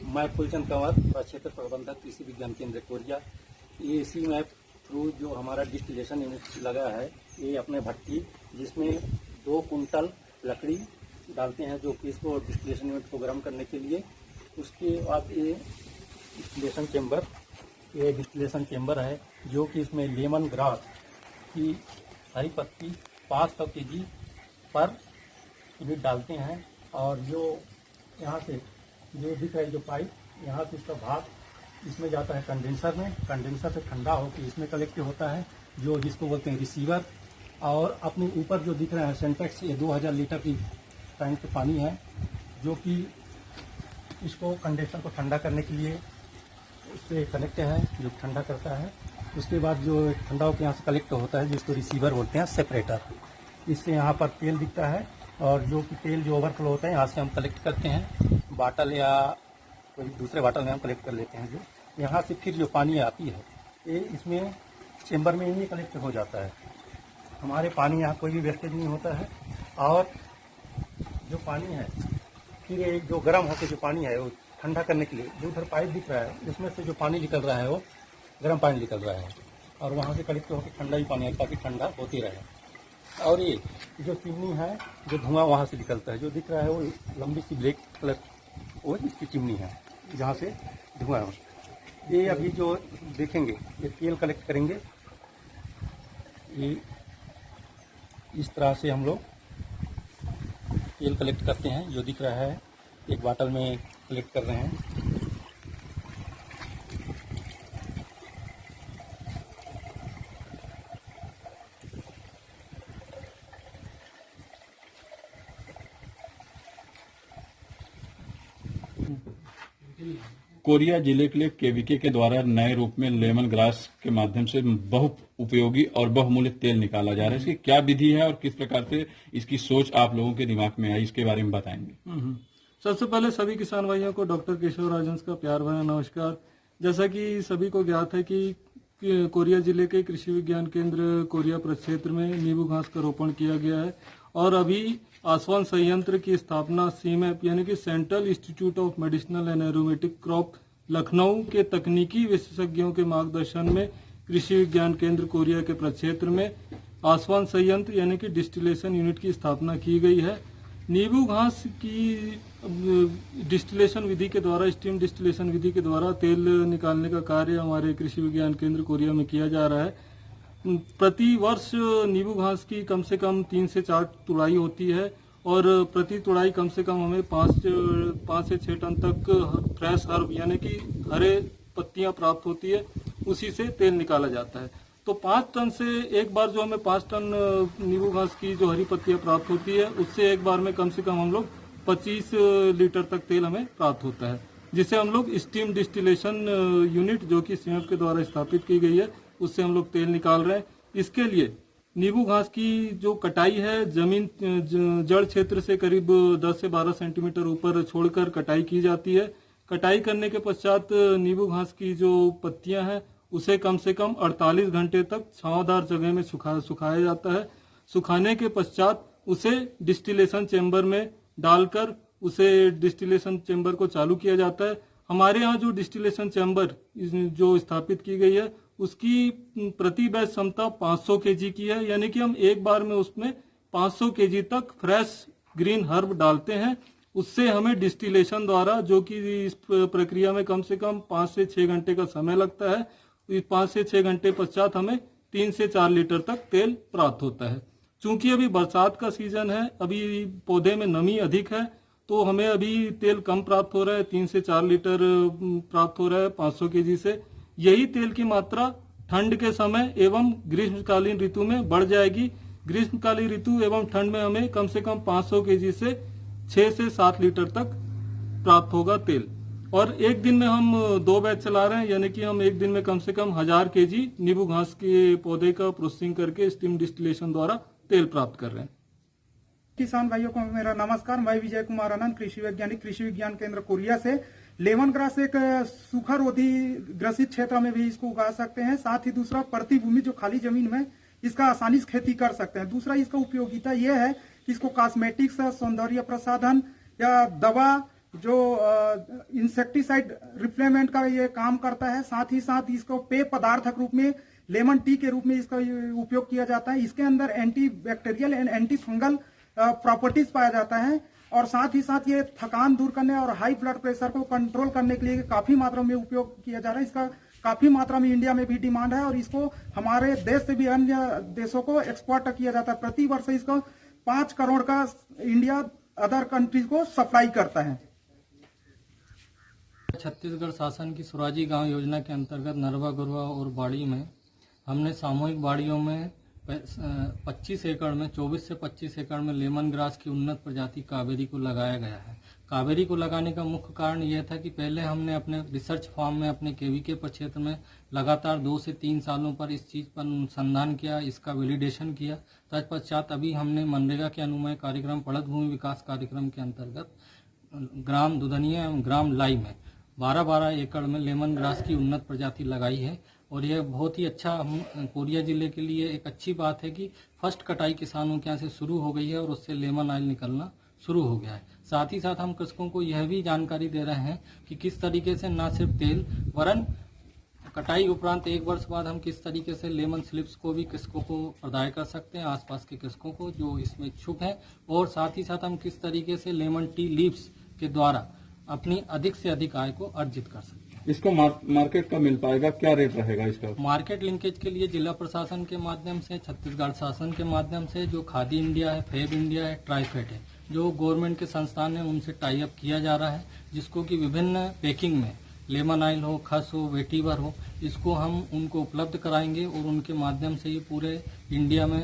मैं फूलचंद कंवर, क्षेत्र प्रबंधक कृषि विज्ञान केंद्र कोरिया। ये इसी मैप थ्रू जो हमारा डिस्टिलेशन यूनिट लगा है, ये अपने भट्टी जिसमें 2 कुंटल लकड़ी डालते हैं जो कि इसको डिस्टिलेशन यूनिट को गर्म करने के लिए। उसके बाद ये डिस्टिलेशन चेम्बर है जो कि इसमें लेमन ग्रास की हरी पत्ती 500 kg पर यूनिट डालते हैं। और जो यहाँ से जो दिख रहा है जो पाइप, यहाँ से इसका भाग इसमें जाता है कंडेंसर में, कंडेंसर से ठंडा होकर इसमें कलेक्ट होता है जो जिसको बोलते हैं रिसीवर। और अपने ऊपर जो दिख रहा है सेंटेक्स, ये 2000 लीटर की टैंक पानी है जो कि इसको कंडेंसर को ठंडा करने के लिए उससे कनेक्ट है जो ठंडा करता है। उसके बाद जो ठंडा होकर यहाँ से कलेक्ट होता है जिसको रिसीवर बोलते हैं, सेपरेटर। इससे यहाँ पर तेल दिखता है और जो कि तेल जो ओवरफ्लो होता है यहाँ से हम कलेक्ट करते हैं बाटल या कोई दूसरे बाटल में हम कलेक्ट कर लेते हैं। जो यहाँ से फिर जो पानी आती है ये इसमें चेम्बर में ही कलेक्ट हो जाता है। हमारे पानी यहाँ कोई भी वेस्टेज नहीं होता है। और जो पानी है फिर एक जो गर्म होकर जो पानी है वो ठंडा करने के लिए जो उधर पाइप दिख रहा है उसमें से जो पानी निकल रहा है वो गर्म पानी निकल रहा है और वहाँ से कलेक्ट होकर ठंडा ही पानी है ताकि ठंडा होती रहे। और ये जो चिमनी है जो धुआं वहाँ से निकलता है जो दिख रहा है वो लंबी सी ब्लैक कलर वो इसकी चिमनी है जहाँ से धुआं है। ये अभी जो देखेंगे ये तेल कलेक्ट करेंगे। ये इस तरह से हम लोग तेल कलेक्ट करते हैं। जो दिख रहा है एक बाटल में कलेक्ट कर रहे हैं। कोरिया जिले के लिए केवीके के द्वारा नए रूप में लेमन ग्रास के माध्यम से बहु उपयोगी और बहुमूल्य तेल निकाला जा रहा है। इसकी क्या विधि है और किस प्रकार से इसकी सोच आप लोगों के दिमाग में आई, इसके बारे में बताएंगे। सबसे पहले सभी किसान भाइयों को डॉक्टर केशव राजहंस का प्यार भरा नमस्कार। जैसा कि सभी को ज्ञात है कि कोरिया जिले के कृषि विज्ञान केंद्र कोरिया प्रक्षेत्र में नींबू घास का रोपण किया गया है और अभी आसवन संयंत्र की स्थापना सीमैप यानी कि central institute of medicinal and aromatic crop Lucknow के तकनीकी विशेषज्ञों के मार्गदर्शन में कृषि विज्ञान केंद्र कोरिया के प्रक्षेत्र में आसवन संयंत्र यानी कि डिस्टिलेशन यूनिट की स्थापना की गई है। नींबू घास की डिस्टिलेशन विधि के द्वारा, स्टीम डिस्टिलेशन विधि के द्वारा तेल निकालने का कार्य हमारे कृषि विज्ञान केंद्र कोरिया में किया जा रहा है। प्रति वर्ष नींबू घास की कम से कम 3 से 4 तुड़ाई होती है और प्रति तुड़ाई कम से कम हमें 5 से 6 टन तक फ्रेश हर्ब यानी कि हरे पत्तियां प्राप्त होती है, उसी से तेल निकाला जाता है। तो 5 टन से एक बार जो हमें 5 टन नींबू घास की जो हरी पत्तियां प्राप्त होती है उससे एक बार में कम से कम हम लोग 25 लीटर तक तेल हमें प्राप्त होता है, जिसे हम लोग स्टीम डिस्टिलेशन यूनिट जो कि सीमैप के द्वारा स्थापित की गई है उससे हम लोग तेल निकाल रहे हैं। इसके लिए नींबू घास की जो कटाई है जमीन जड़ क्षेत्र से करीब 10 से 12 सेंटीमीटर ऊपर छोड़कर कटाई की जाती है। कटाई करने के पश्चात नींबू घास की जो पत्तियां हैं उसे कम से कम 48 घंटे तक छांवदार जगह में सुखाया जाता है। सुखाने के पश्चात उसे डिस्टिलेशन चेम्बर में डालकर उसे डिस्टिलेशन चेम्बर को चालू किया जाता है। हमारे यहाँ जो डिस्टिलेशन चेम्बर जो स्थापित की गई है उसकी प्रति बैच क्षमता 500 kg की है, यानी कि हम एक बार में उसमें 500 kg तक फ्रेश ग्रीन हर्ब डालते हैं। उससे हमें डिस्टिलेशन द्वारा, जो कि इस प्रक्रिया में कम से कम 5 से 6 घंटे का समय लगता है, 5 से 6 घंटे पश्चात हमें 3 से 4 लीटर तक तेल प्राप्त होता है। चूंकि अभी बरसात का सीजन है, अभी पौधे में नमी अधिक है, तो हमें अभी तेल कम प्राप्त हो रहा है, 3 से 4 लीटर प्राप्त हो रहा है 500 kg से। यही तेल की मात्रा ठंड के समय एवं ग्रीष्मकालीन ऋतु में बढ़ जाएगी। ग्रीष्मकालीन ऋतु एवं ठंड में हमें कम से कम 500 kg से 6 से 7 लीटर तक प्राप्त होगा तेल। और एक दिन में हम 2 बैच चला रहे हैं, यानी कि हम एक दिन में कम से कम 1000 kg नींबू घास के पौधे का प्रोसेसिंग करके स्टीम डिस्टिलेशन द्वारा तेल प्राप्त कर रहे हैं। किसान भाइयों को मेरा नमस्कार। मैं विजय कुमार आनंद, कृषि वैज्ञानिक, कृषि विज्ञान केंद्र कोरिया से। लेमन ग्रास एक सूखा रोधी ग्रसित क्षेत्र में भी इसको उगा सकते हैं। साथ ही दूसरा, प्रतिभूमि जो खाली जमीन में इसका आसानी से खेती कर सकते हैं। दूसरा, इसका उपयोगिता यह है कि इसको कॉस्मेटिक्स, सौंदर्य प्रसाधन या दवा जो इंसेक्टिसाइड रिप्लेमेंट का ये काम करता है। साथ ही साथ इसको पेय पदार्थ के रूप में लेमन टी के रूप में इसका उपयोग किया जाता है। इसके अंदर anti bacterial and anti fungal properties पाया जाता है और साथ ही साथ ये थकान दूर करने और हाई ब्लड प्रेशर को कंट्रोल करने के लिए काफी मात्रा में उपयोग किया जा रहा है। इसका काफी मात्रा में इंडिया में भी डिमांड है और इसको हमारे देश से भी अन्य देशों को एक्सपोर्ट किया जाता है। प्रति वर्ष इसको 5 करोड़ का इंडिया अदर कंट्रीज को सप्लाई करता है। छत्तीसगढ़ शासन की स्वराजी गांव योजना के अंतर्गत नरवा गुरवा और बाड़ी में हमने सामूहिक बाड़ियों में 25 एकड़ में 24 से 25 एकड़ में लेमन ग्रास की उन्नत प्रजाति कावेरी को लगाया गया है। कावेरी को लगाने का मुख्य कारण यह था कि पहले हमने अपने रिसर्च फार्म में अपने केवीके क्षेत्र में लगातार 2 से 3 सालों पर इस चीज़ पर अनुसंधान किया, इसका वैलिडेशन किया। तत्पश्चात अभी हमने मनरेगा के अनुमय कार्यक्रम पड़त भूमि विकास कार्यक्रम के अंतर्गत ग्राम दुधनिया एवं ग्राम लाई में 12-12 एकड़ में लेमन ग्रास की उन्नत प्रजाति लगाई है और यह बहुत ही अच्छा हम कोरिया जिले के लिए एक अच्छी बात है कि फर्स्ट कटाई किसानों के यहाँ से शुरू हो गई है और उससे लेमन ऑयल निकलना शुरू हो गया है। साथ ही साथ हम कृषकों को यह भी जानकारी दे रहे हैं कि किस तरीके से न सिर्फ तेल वरन कटाई उपरांत 1 वर्ष बाद हम किस तरीके से लेमन स्लिप्स को भी कृषकों को प्रदाय कर सकते हैं, आसपास के कृषकों को जो इसमें इच्छुक हैं, और साथ ही साथ हम किस तरीके से लेमन टी लीव्स के द्वारा अपनी अधिक से अधिक आय को अर्जित कर सकते हैं। इसको मार्केट का मिल पाएगा, क्या रेट रहेगा इसका? मार्केट लिंकेज के लिए जिला प्रशासन के माध्यम से, छत्तीसगढ़ शासन के माध्यम से जो खादी इंडिया है, फेब इंडिया है, ट्राइफेड है, जो गवर्नमेंट के संस्थान है उनसे टाई अप किया जा रहा है, जिसको कि विभिन्न पैकिंग में लेमन ऑयल हो, खस हो, वेटीवर हो, इसको हम उनको उपलब्ध कराएंगे और उनके माध्यम से ये पूरे इंडिया में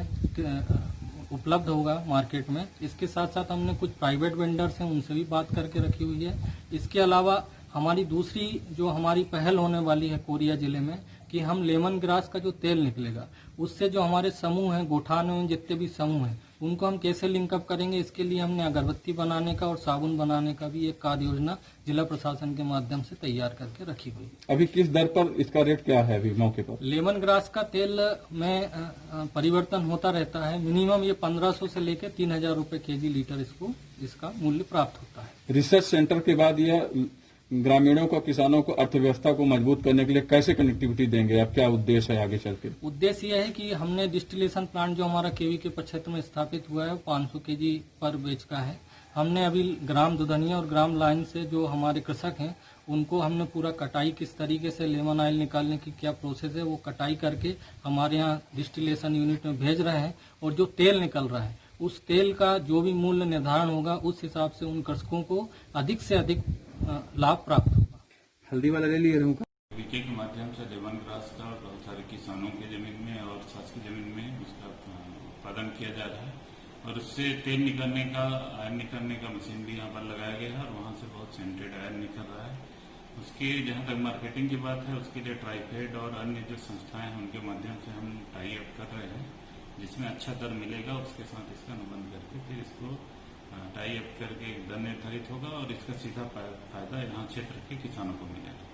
उपलब्ध होगा मार्केट में। इसके साथ साथ हमने कुछ प्राइवेट वेंडर्स हैं उनसे भी बात करके रखी हुई है। इसके अलावा हमारी दूसरी जो हमारी पहल होने वाली है कोरिया जिले में कि हम लेमन ग्रास का जो तेल निकलेगा उससे जो हमारे समूह हैं, गोठान में जितने भी समूह हैं, उनको हम कैसे लिंकअप करेंगे, इसके लिए हमने अगरबत्ती बनाने का और साबुन बनाने का भी एक कार्य योजना जिला प्रशासन के माध्यम से तैयार करके रखी हुई है। अभी किस दर पर इसका रेट क्या है अभी मौके पर? लेमन ग्रास का तेल में परिवर्तन होता रहता है। मिनिमम ये 1500 से लेकर 3000 रुपए केजी लीटर इसका मूल्य प्राप्त होता है। रिसर्च सेंटर के बाद यह ग्रामीणों को, किसानों को, अर्थव्यवस्था को मजबूत करने के लिए कैसे कनेक्टिविटी देंगे? अब क्या उद्देश्य है आगे चल के? उद्देश्य यह है कि हमने डिस्टिलेशन प्लांट जो हमारा केवीके क्षेत्र में स्थापित हुआ है 500 केजी पर बैच का है। हमने अभी ग्राम दुधनिया और ग्राम लाइन से जो हमारे कृषक हैं उनको हमने पूरा कटाई किस तरीके से लेमन ऑयल निकालने की क्या प्रोसेस है वो कटाई करके हमारे यहाँ डिस्टिलेशन यूनिट में भेज रहे हैं और जो तेल निकल रहा है उस तेल का जो भी मूल्य निर्धारण होगा उस हिसाब से उन कृषकों को अधिक से अधिक लाभ प्राप्त होगा। हल्दी वाला ले लिए केवीके के माध्यम से लेमन ग्रास का बहुत सारे किसानों की जमीन में और शासकीय जमीन में उसका उत्पादन किया जा रहा है और उससे तेल निकलने का, आयरन निकलने का मशीन भी यहाँ पर लगाया गया है और वहाँ से बहुत सेंटेड आयरन निकल रहा है। उसकी जहाँ तक मार्केटिंग की बात है उसके लिए ट्राइफेड और अन्य जो संस्थाएं हैं उनके माध्यम से हम टाई अप कर रहे हैं, जिसमें अच्छा दर मिलेगा। उसके साथ इसका अनुबंध करके फिर इसको टाई अप करके दर निर्धारित होगा और इसका सीधा फायदा यहाँ क्षेत्र के किसानों को मिलेगा।